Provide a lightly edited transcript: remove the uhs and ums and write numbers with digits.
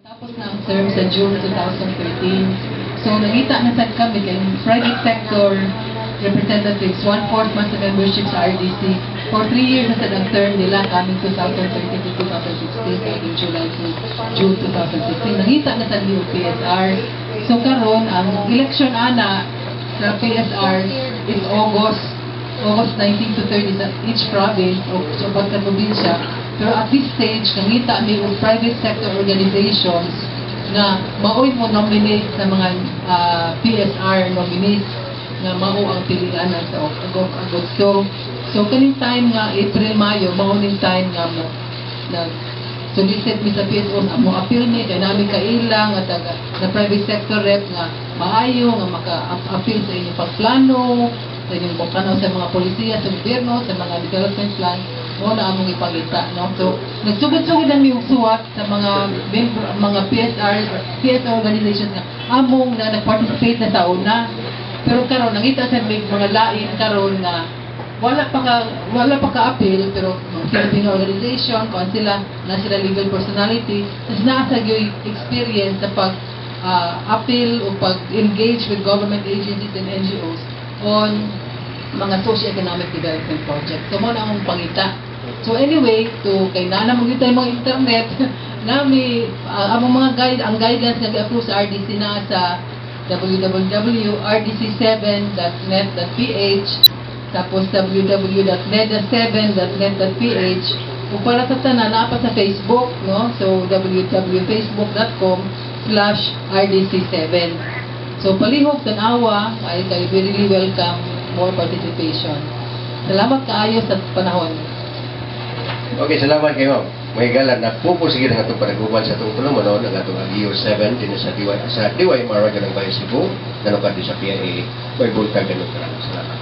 Tapos na ang term sa June 2013. So, nakita na sad kami kay private sector representatives, 1/4 man sa membership sa RDC. For 3 years na sad ang term nila, coming 2013 to 2016, kaya July to June 2016. Nakita na sad yung PSR. So, karon ang election ana sa PSR is August 19 to 30 sa each province o sa pagka-probinsya. Pero at this stage, nangita may private sector organizations na maoy mo nominate sa mga PSR nominees na mao ang pilihan sa Agosto. So, kaning time nga, April, Mayo, mauning time nga mo na solicit mi sa PSO na mo appeal mi, kaya namin kailang at na private sector rep nga maayo nga maka-appeal sa inyong pagplano, sa inyong pagplano sa mga polisiya, sa gobyerno, sa mga development plan, mo na among ipangita, no? So, nagsugod-sugod ang miyong suwat sa mga PSR organizations nga among na nag-participate na sa una. Pero karon nangita sa mga lain karon nga wala pa ka-appeal, pero Filipino organization, kung sila na sila legal personality, tas naasag yung experience sa pag-appeal o pag-engage with government agencies and NGOs on mga socio-economic development projects. So, mo na akong pangita. So, anyway, kay nana mo yung mga internet, nami, among mga ang guidelines nga i-approve sa RDC na sa www.rdc7.net.ph, tapos www.neda7.net.ph, kung para sa tanan, napa sa Facebook, no? So, www.facebook.com/rdc7. So, palihog, tanawa, ay kayo really welcome more participation. Salamat kaayo sa panahon. Okay, salamat kayo. May galan na pupusigin ang itong panagubal sa itong tulumanon ng itong Agio 7 din sa DY Mara ganang Bayan Cebu, ganun ka din sa PIA, may buntag ganun ka. Salamat.